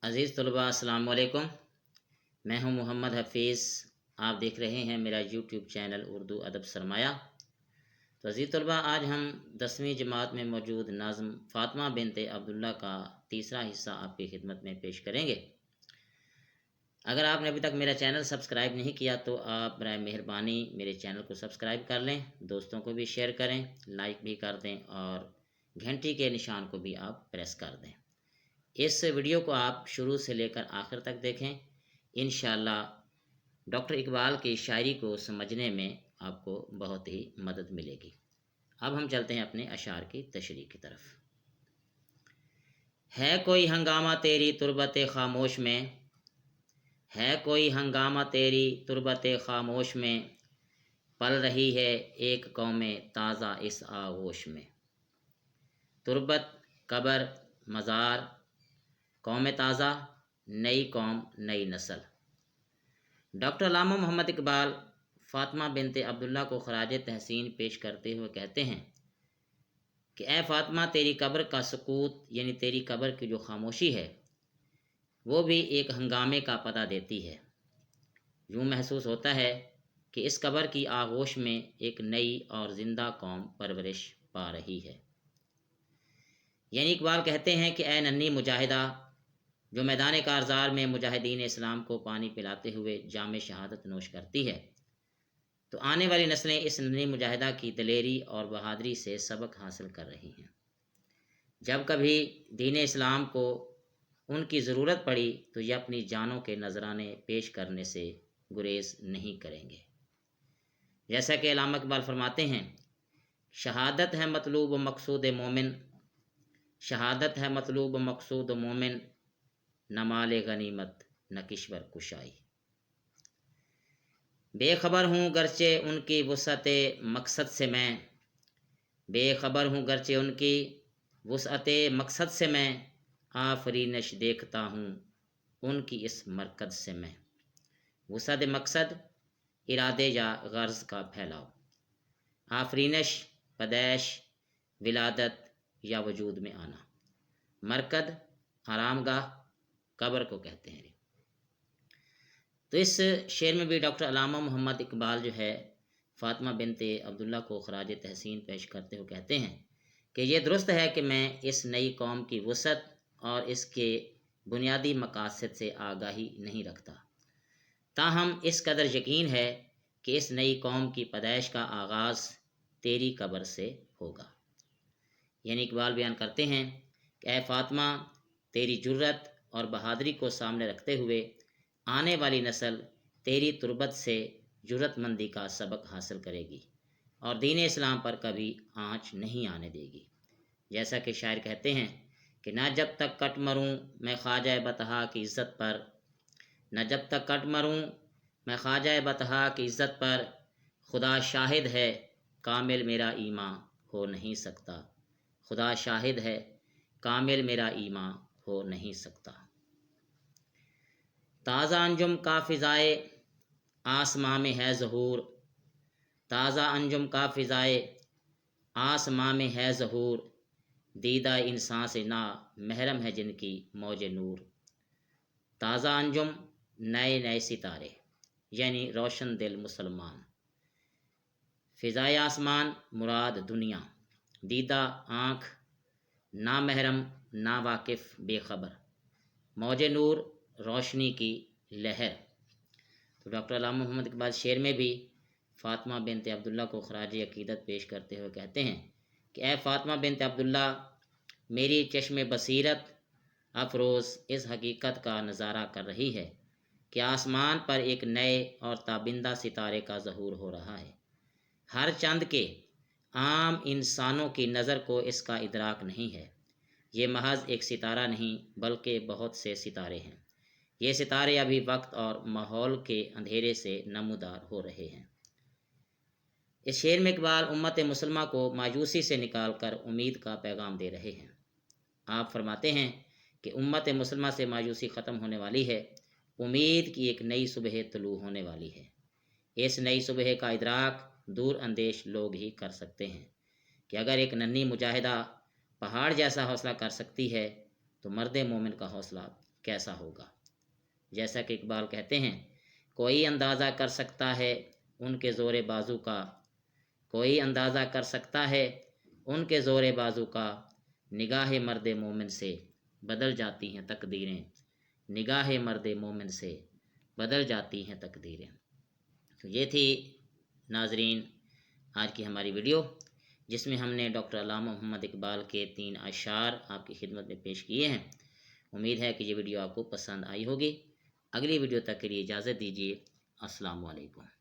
عزیز طلباء السلام علیکم، میں ہوں محمد حفیظ۔ آپ دیکھ رہے ہیں میرا یوٹیوب چینل اردو ادب سرمایہ۔ تو عزیز طلباء، آج ہم 10ویں جماعت میں موجود ناظم فاطمہ بنت عبداللہ کا تیسرا حصہ آپ کی خدمت میں پیش کریں گے۔ اگر آپ نے ابھی تک میرا چینل سبسکرائب نہیں کیا تو آپ برائے مہربانی میرے چینل کو سبسکرائب کر لیں، دوستوں کو بھی شیئر کریں، لائک بھی کر دیں اور گھنٹی کے نشان کو بھی آپ پریس کر دیں۔ اس ویڈیو کو آپ شروع سے لے کر آخر تک دیکھیں، انشاءاللہ ڈاکٹر اقبال کی شاعری کو سمجھنے میں آپ کو بہت ہی مدد ملے گی۔ اب ہم چلتے ہیں اپنے اشعار کی تشریح کی طرف۔ ہے کوئی ہنگامہ تیری تربت خاموش میں، ہے کوئی ہنگامہ تیری تربت خاموش میں، پل رہی ہے ایک قوم تازہ اس آغوش میں۔ تربت، قبر، مزار، قوم تازہ، نئی قوم، نئی نسل۔ ڈاکٹر علامہ محمد اقبال فاطمہ بنت عبداللہ کو خراج تحسین پیش کرتے ہوئے کہتے ہیں کہ اے فاطمہ، تیری قبر کا سکوت یعنی تیری قبر کی جو خاموشی ہے وہ بھی ایک ہنگامے کا پتہ دیتی ہے۔ یوں محسوس ہوتا ہے کہ اس قبر کی آغوش میں ایک نئی اور زندہ قوم پرورش پا رہی ہے۔ یعنی اقبال کہتے ہیں کہ اے ننھی مجاہدہ جو میدان کارزار میں مجاہدین اسلام کو پانی پلاتے ہوئے جام شہادت نوش کرتی ہے، تو آنے والی نسلیں اس ننھی مجاہدہ کی دلیری اور بہادری سے سبق حاصل کر رہی ہیں۔ جب کبھی دین اسلام کو ان کی ضرورت پڑی تو یہ اپنی جانوں کے نذرانے پیش کرنے سے گریز نہیں کریں گے۔ جیسا کہ علامہ اقبال فرماتے ہیں، شہادت ہے مطلوب و مقصود مومن، شہادت ہے مطلوب و مقصود مومن، نہ مال غنیمت نہ کشور کشائی۔ بے خبر ہوں گرچہ ان کی وسعت مقصد سے میں، بے خبر ہوں گرچہ ان کی وسعت مقصد سے میں، آفرینش دیکھتا ہوں ان کی اس مرکز سے میں۔ وسعت مقصد ارادے یا غرض کا پھیلاؤ، آفرینش پیدائش، ولادت یا وجود میں آنا، مرکد آرام گاہ، قبر کو کہتے ہیں۔ تو اس شعر میں بھی ڈاکٹر علامہ محمد اقبال جو ہے فاطمہ بنت عبداللہ کو خراج تحسین پیش کرتے ہوئے کہتے ہیں کہ یہ درست ہے کہ میں اس نئی قوم کی وسعت اور اس کے بنیادی مقاصد سے آگاہی نہیں رکھتا، تاہم اس قدر یقین ہے کہ اس نئی قوم کی پیدائش کا آغاز تیری قبر سے ہوگا۔ یعنی اقبال بیان کرتے ہیں کہ اے فاطمہ، تیری جرت اور بہادری کو سامنے رکھتے ہوئے آنے والی نسل تیری تربت سے جرت مندی کا سبق حاصل کرے گی اور دین اسلام پر کبھی آنچ نہیں آنے دے گی۔ جیسا کہ شاعر کہتے ہیں کہ نہ جب تک کٹ مروں میں خواجہ بطحا کی عزت پر، نہ جب تک کٹ مروں میں خواجہ بطحا کی عزت پر، خدا شاہد ہے کامل میرا ایمان ہو نہیں سکتا، خدا شاہد ہے کامل میرا ایمان ہو نہیں سکتا۔ تازہ انجم کا فضائے آسماں میں ہے ظہور، تازہ انجم کا فضائے آسماں میں ہے ظہور، دیدہ انسان سے نا محرم ہے جن کی موج نور۔ تازہ انجم نئے نئے ستارے یعنی روشن دل مسلمان، فضائے آسمان مراد دنیا، دیدہ آنکھ نا محرم نا واقف بے خبر، موج نور روشنی کی لہر۔ تو ڈاکٹر علامہ محمد اقبال شعر میں بھی فاطمہ بنت عبداللہ کو خراج عقیدت پیش کرتے ہوئے کہتے ہیں کہ اے فاطمہ بنت عبداللہ، میری چشم بصیرت افروز اس حقیقت کا نظارہ کر رہی ہے کہ آسمان پر ایک نئے اور تابندہ ستارے کا ظہور ہو رہا ہے۔ ہر چند کے عام انسانوں کی نظر کو اس کا ادراک نہیں ہے۔ یہ محض ایک ستارہ نہیں بلکہ بہت سے ستارے ہیں۔ یہ ستارے ابھی وقت اور ماحول کے اندھیرے سے نمودار ہو رہے ہیں۔ اس شعر میں اقبال امت مسلمہ کو مایوسی سے نکال کر امید کا پیغام دے رہے ہیں۔ آپ فرماتے ہیں کہ امت مسلمہ سے مایوسی ختم ہونے والی ہے، امید کی ایک نئی صبح طلوع ہونے والی ہے۔ اس نئی صبح کا ادراک دور اندیش لوگ ہی کر سکتے ہیں کہ اگر ایک ننھی مجاہدہ پہاڑ جیسا حوصلہ کر سکتی ہے تو مرد مومن کا حوصلہ کیسا ہوگا۔ جیسا کہ اقبال کہتے ہیں، کوئی اندازہ کر سکتا ہے ان کے زور بازو کا، کوئی اندازہ کر سکتا ہے ان کے زور بازو کا، نگاہ مرد مومن سے بدل جاتی ہیں تقدیریں، نگاہ مرد مومن سے بدل جاتی ہیں تقدیریں۔ تو یہ تھی ناظرین آج کی ہماری ویڈیو، جس میں ہم نے ڈاکٹر علامہ محمد اقبال کے 3 اشعار آپ کی خدمت میں پیش کیے ہیں۔ امید ہے کہ یہ ویڈیو آپ کو پسند آئی ہوگی۔ اگلی ویڈیو تک کے لیے اجازت دیجیے۔ السلام علیکم۔